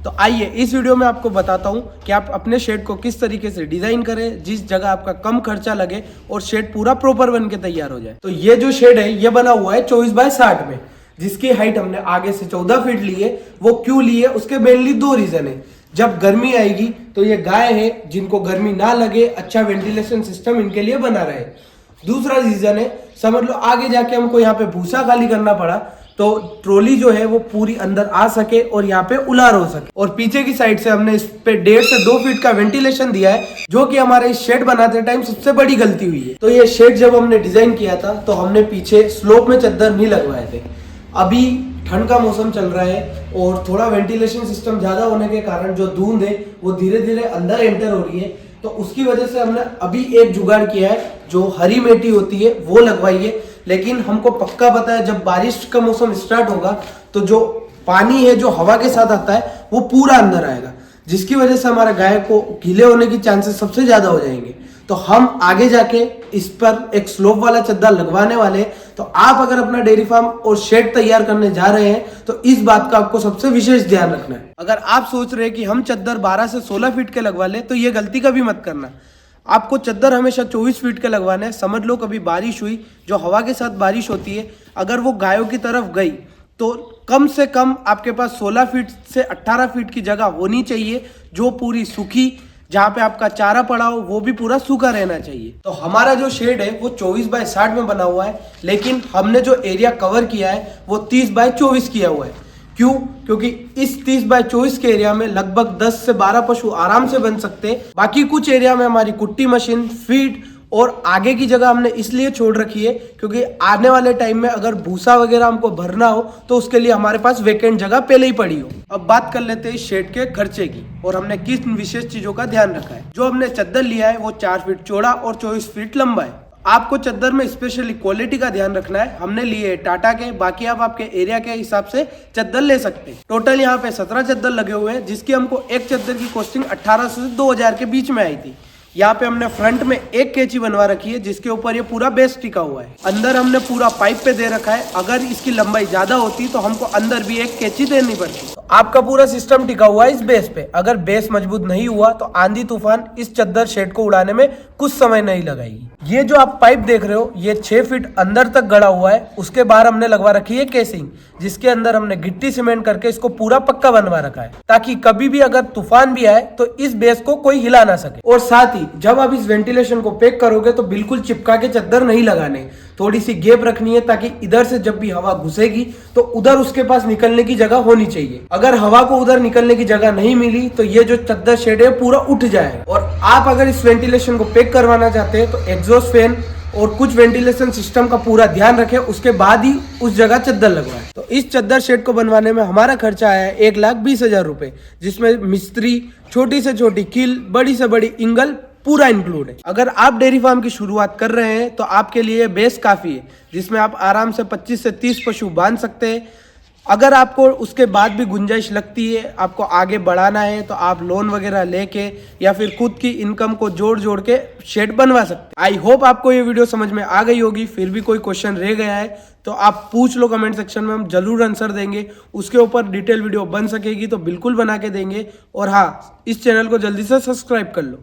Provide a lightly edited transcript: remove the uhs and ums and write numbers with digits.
तो आइए इस वीडियो में आपको बताता हूँ कि आप अपने शेड को किस तरीके से डिजाइन करें जिस जगह आपका कम खर्चा लगे और शेड पूरा प्रॉपर बन के तैयार हो जाए। तो ये जो शेड है ये बना हुआ है 24x60 में, जिसकी हाइट हमने आगे से 14 फीट ली है। वो क्यों ली है, उसके मेनली दो रीजन है। जब गर्मी आएगी तो ये गाय है जिनको गर्मी ना लगे, अच्छा वेंटिलेशन सिस्टम इनके लिए बना रहे। दूसरा रीजन है, समझ लो आगे जाके हमको यहाँ पे भूसा खाली करना पड़ा तो ट्रॉली जो है वो पूरी अंदर आ सके और यहाँ पे उलार हो सके। और पीछे की साइड से हमने इस पे 1.5 से 2 फीट का वेंटिलेशन दिया है, जो कि हमारे इस शेड बनाते टाइम सबसे बड़ी गलती हुई है। तो ये शेड जब हमने डिजाइन किया था तो हमने पीछे स्लोप में चद्दर नहीं लगवाए थे। अभी ठंड का मौसम चल रहा है और थोड़ा वेंटिलेशन सिस्टम ज्यादा होने के कारण जो धुंध है वो धीरे धीरे अंदर एंटर हो रही है। तो उसकी वजह से हमने अभी एक जुगाड़ किया है, जो हरी मेटी होती है वो लगवाई है। लेकिन हमको पक्का पता है जब बारिश का मौसम स्टार्ट होगा तो जो पानी है जो हवा के साथ आता है वो पूरा अंदर आएगा, जिसकी वजह से हमारे गाय को गीले होने की चांसेस सबसे ज्यादा हो जाएंगे। तो हम आगे जाके इस पर एक स्लोप वाला चद्दर लगवाने वाले हैं। तो आप अगर अपना डेयरी फार्म और शेड तैयार करने जा रहे हैं तो इस बात का आपको सबसे विशेष ध्यान रखना है। अगर आप सोच रहे हैं कि हम चद्दर 12 से 16 फीट के लगवा ले तो ये गलती कभी मत करना। आपको चद्दर हमेशा 24 फीट के लगवाने हैं। समझ लो कभी बारिश हुई, जो हवा के साथ बारिश होती है, अगर वो गायों की तरफ गई तो कम से कम आपके पास 16 फीट से 18 फीट की जगह होनी चाहिए, जो पूरी सूखी, जहाँ पे आपका चारा पड़ा हो वो भी पूरा सूखा रहना चाहिए। तो हमारा जो शेड है वो 24x60 में बना हुआ है, लेकिन हमने जो एरिया कवर किया है वो 30x24 किया हुआ है। क्यों? क्योंकि इस 30x24 के एरिया में लगभग 10 से 12 पशु आराम से बन सकते हैं। बाकी कुछ एरिया में हमारी कुट्टी मशीन, फीड और आगे की जगह हमने इसलिए छोड़ रखी है क्योंकि आने वाले टाइम में अगर भूसा वगैरह हमको भरना हो तो उसके लिए हमारे पास वेकेंट जगह पहले ही पड़ी हो। अब बात कर लेते हैं शेड के खर्चे की और हमने किस विशेष चीजों का ध्यान रखा है। जो हमने चद्दर लिया है वो 4 फीट चौड़ा और 24 फीट लंबा है। आपको चद्दर में स्पेशली क्वालिटी का ध्यान रखना है। हमने लिए है टाटा के, बाकी आप आपके एरिया के हिसाब से चद्दर ले सकते हैं। टोटल यहाँ पे 17 चद्दर लगे हुए हैं, जिसकी हमको एक चद्दर की कॉस्टिंग 1800 से 2000 के बीच में आई थी। यहाँ पे हमने फ्रंट में एक कैंची बनवा रखी है जिसके ऊपर ये पूरा बेस टिका हुआ है। अंदर हमने पूरा पाइप पे दे रखा है। अगर इसकी लंबाई ज्यादा होती तो हमको अंदर भी एक कैंची देनी पड़ती। तो आपका पूरा सिस्टम टिका हुआ है इस बेस पे। अगर बेस मजबूत नहीं हुआ तो आंधी तूफान इस चद्दर शेड को उड़ाने में कुछ समय नहीं लगाएगी। ये जो आप पाइप देख रहे हो ये 6 फीट अंदर तक गड़ा हुआ है। उसके बाहर हमने लगवा रखी है केसिंग, जिसके अंदर हमने गिट्टी सीमेंट करके इसको पूरा पक्का बनवा रखा है, ताकि कभी भी अगर तूफान भी आए तो इस बेस को कोई हिला ना सके। और साथ ही जब आप इस वेंटिलेशन को पैक करोगे तो बिल्कुल चिपका के चद्दर नहीं लगाने, थोड़ी सी गैप रखनी है, ताकि इधर से जब भी हवा घुसेगी तो उधर उसके पास निकलने की जगह होनी चाहिए। अगर हवा को उधर निकलने की जगह नहीं मिली तो ये जो चद्दर शेड है पूरा उठ जाएगा। और आप अगर इस वेंटिलेशन को पैक करवाना चाहते हैं तो एग्जॉस्ट फैन और कुछ वेंटिलेशन सिस्टम का पूरा ध्यान रखें, उसके बाद ही उस जगह चद्दर लगवाएं। तो इस चद्दर शेड को बनवाने में हमारा खर्चा आया है 1,20,000 रुपए, जिसमें मिस्त्री, छोटी से छोटी कील, बड़ी से बड़ी इंगल पूरा इंक्लूड है। अगर आप डेयरी फार्म की शुरुआत कर रहे हैं तो आपके लिए बेस काफी है, जिसमें आप आराम से 25 से 30 पशु बांध सकते हैं। अगर आपको उसके बाद भी गुंजाइश लगती है, आपको आगे बढ़ाना है, तो आप लोन वगैरह लेके या फिर खुद की इनकम को जोड़ जोड़ के शेड बनवा सकते हैं। आई होप आपको ये वीडियो समझ में आ गई होगी। फिर भी कोई क्वेश्चन रह गया है तो आप पूछ लो कमेंट सेक्शन में, हम जरूर आंसर देंगे। उसके ऊपर डिटेल वीडियो बन सकेगी तो बिल्कुल बना के देंगे। और हाँ, इस चैनल को जल्दी से सब्सक्राइब कर लो।